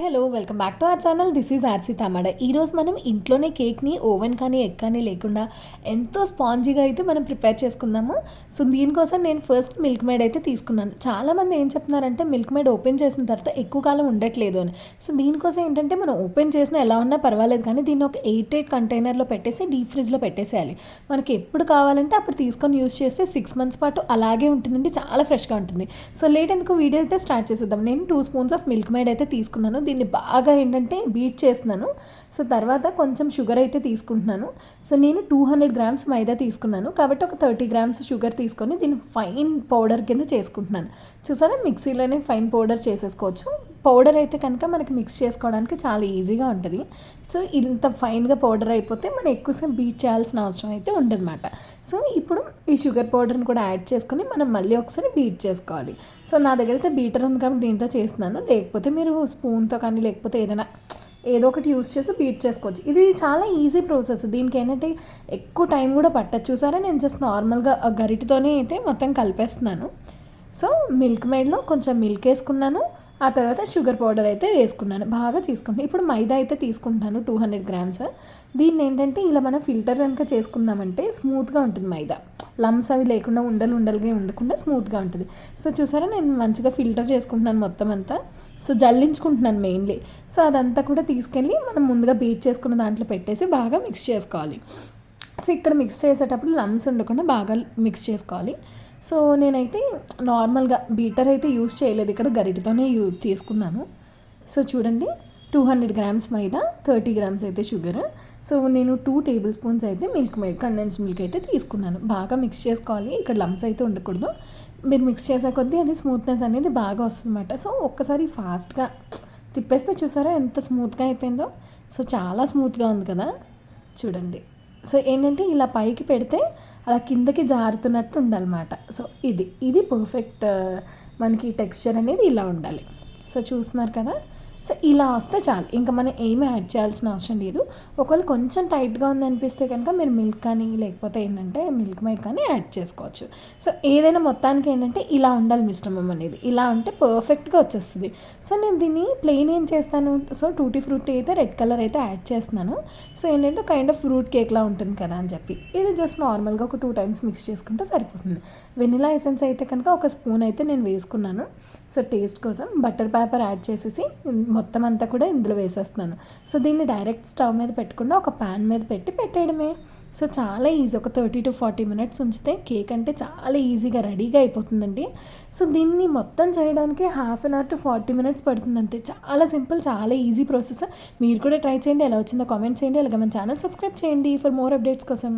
Hello welcome back to our channel. This is RC Tamada. ఈరోజు మనం ఇంట్లోనే కేక్ని ఓవెన్ కానీ ఎగ్ కానీ లేకుండా ఎంతో స్పాంజీగా అయితే మనం ప్రిపేర్ చేసుకుందాము. సో దీనికోసం నేను ఫస్ట్ మిల్క్ మేడ్ అయితే తీసుకున్నాను. చాలామంది ఏం చెప్తున్నారంటే మిల్క్ మేడ్ ఓపెన్ చేసిన తర్వాత ఎక్కువ కాలం ఉండట్లేదు అని. సో దీనికోసం ఏంటంటే మనం ఓపెన్ చేసినా ఎలా ఉన్నా పర్వాలేదు, కానీ దీన్ని ఒక 8 కంటైనర్లో పెట్టేసి డీప్ ఫ్రిడ్జ్లో పెట్టేసేయాలి. మనకి ఎప్పుడు కావాలంటే అప్పుడు తీసుకొని యూస్ చేస్తే 6 months పాటు అలాగే ఉంటుందండి, చాలా ఫ్రెష్గా ఉంటుంది. సో లేట్ ఎందుకు వీడియో అయితే స్టార్ట్ చేసేద్దాం. నేను 2 spoons ఆఫ్ మిల్క్ మేడ్ అయితే తీసుకున్నాను. దీన్ని బాగా ఏంటంటే బీట్ చేస్తున్నాను. సో తర్వాత కొంచెం షుగర్ అయితే తీసుకుంటున్నాను. సో నేను 200 grams మైదా తీసుకున్నాను కాబట్టి ఒక 30 grams షుగర్ తీసుకొని దీన్ని ఫైన్ పౌడర్ కింద చేసుకుంటున్నాను. చూసారా, మిక్సీలోనే ఫైన్ పౌడర్ చేసేసుకోవచ్చు. పౌడర్ అయితే కనుక మనకి మిక్స్ చేసుకోవడానికి చాలా ఈజీగా ఉంటుంది. సో ఇంత ఫైన్గా పౌడర్ అయిపోతే మనం ఎక్కువసేపు బీట్ చేయాల్సిన అవసరం అయితే ఉండదన్నమాట. సో ఇప్పుడు ఈ షుగర్ పౌడర్ని కూడా యాడ్ చేసుకొని మనం మళ్ళీ ఒకసారి బీట్ చేసుకోవాలి. సో నా దగ్గర అయితే బీటర్ ఉంది కాబట్టి దీంతో చేస్తున్నాను. లేకపోతే మీరు స్పూన్తో కానీ లేకపోతే ఏదో ఒకటి యూస్ చేసి బీట్ చేసుకోవచ్చు. ఇది చాలా ఈజీ ప్రాసెస్. దీనికి ఏంటంటే ఎక్కువ టైం కూడా పట్టదు. చూసారా, నేను జస్ట్ నార్మల్గా గరిటతోనే అయితే మొత్తం కలిపేస్తున్నాను. సో మిల్క్ మేడ్లో కొంచెం మిల్క్ వేసుకున్నాను, ఆ తర్వాత షుగర్ పౌడర్ అయితే వేసుకున్నాను, బాగా తీసుకుంటాను. ఇప్పుడు మైదా అయితే తీసుకుంటాను 200 grams. దీన్ని ఏంటంటే ఇలా మనం ఫిల్టర్ కనుక చేసుకున్నామంటే స్మూత్గా ఉంటుంది. మైదా లమ్స్ అవి లేకుండా ఉండలుగా ఉండకుండా స్మూత్గా ఉంటుంది. సో చూసారా, నేను మంచిగా ఫిల్టర్ చేసుకుంటున్నాను మొత్తం అంతా. So జల్లించుకుంటున్నాను mainly. సో అదంతా కూడా తీసుకెళ్ళి మనం ముందుగా బీట్ చేసుకున్న దాంట్లో పెట్టేసి బాగా మిక్స్ చేసుకోవాలి. సో ఇక్కడ మిక్స్ చేసేటప్పుడు లమ్స్ ఉండకుండా బాగా మిక్స్ చేసుకోవాలి. సో నేనైతే నార్మల్గా బీటర్ అయితే యూస్ చేయలేదు, ఇక్కడ గరిటతోనే తీసుకున్నాను. సో చూడండి, 200 grams మైదా, 30 grams అయితే షుగర్. సో నేను 2 tablespoons అయితే మిల్క్ మేడ్ కండెన్స్డ్ మిల్క్ అయితే తీసుకున్నాను. బాగా మిక్స్ చేసుకోవాలి, ఇక్కడ లమ్స్ అయితే ఉండకూడదు. మీరు మిక్స్ చేసే కొద్దీ అది స్మూత్నెస్ అనేది బాగా వస్తుందన్నమాట. సో ఒక్కసారి ఫాస్ట్గా తిప్పేస్తే చూసారా ఎంత స్మూత్గా అయిపోయిందో. సో చాలా స్మూత్గా ఉంది కదా, చూడండి. సో ఏంటంటే ఇలా పైకి పెడితే అలా కిందకి జారుతున్నట్టు ఉండాలన్నమాట. సో ఇది పర్ఫెక్ట్ మనకి టెక్స్చర్ అనేది ఇలా ఉండాలి. సో చూస్తున్నారు కదా, సో ఇలా వస్తే చాలు, ఇంకా మనం ఏమీ యాడ్ చేయాల్సిన అవసరం లేదు. ఒకవేళ కొంచెం టైట్గా ఉందనిపిస్తే కనుక మీరు మిల్క్ కానీ లేకపోతే ఏంటంటే మిల్క్ మేడ్ కానీ యాడ్ చేసుకోవచ్చు. సో ఏదైనా మొత్తానికి ఏంటంటే ఇలా ఉండాలి మిశ్రమం అనేది, ఇలా ఉంటే పర్ఫెక్ట్గా వచ్చేస్తుంది. సో నేను దీన్ని ప్లెయిన్ ఏం చేస్తాను, సో టూటీ ఫ్రూటీ అయితే రెడ్ కలర్ అయితే యాడ్ చేస్తున్నాను. సో ఏంటంటే కైండ్ ఆఫ్ ఫ్రూట్ కేక్లా ఉంటుంది కదా అని చెప్పి ఇది జస్ట్ నార్మల్గా ఒక 2 times మిక్స్ చేసుకుంటే సరిపోతుంది. వెనిలా ఎసెన్స్ అయితే కనుక ఒక స్పూన్ అయితే నేను వేసుకున్నాను. సో టేస్ట్ కోసం బటర్ పేపర్ యాడ్ చేసేసి మొత్తం అంతా కూడా ఇందులో వేసేస్తున్నాను. సో దీన్ని డైరెక్ట్ స్టవ్ మీద పెట్టకుండా ఒక ప్యాన్ మీద పెట్టేయడమే. సో చాలా ఈజీ, ఒక 30 to 40 minutes ఉంచితే కేక్ అంటే చాలా ఈజీగా రెడీగా అయిపోతుందండి. సో దీన్ని మొత్తం చేయడానికి 1/2 hour to 40 minutes పడుతుంది అంతే. చాలా సింపుల్, చాలా ఈజీ ప్రాసెస్. మీరు కూడా ట్రై చేయండి, ఎలా వచ్చిందో కామెంట్ చేయండి. అలాగే మన ఛానల్ సబ్స్క్రైబ్ చేయండి ఫర్ మోర్ అప్డేట్స్ కోసం.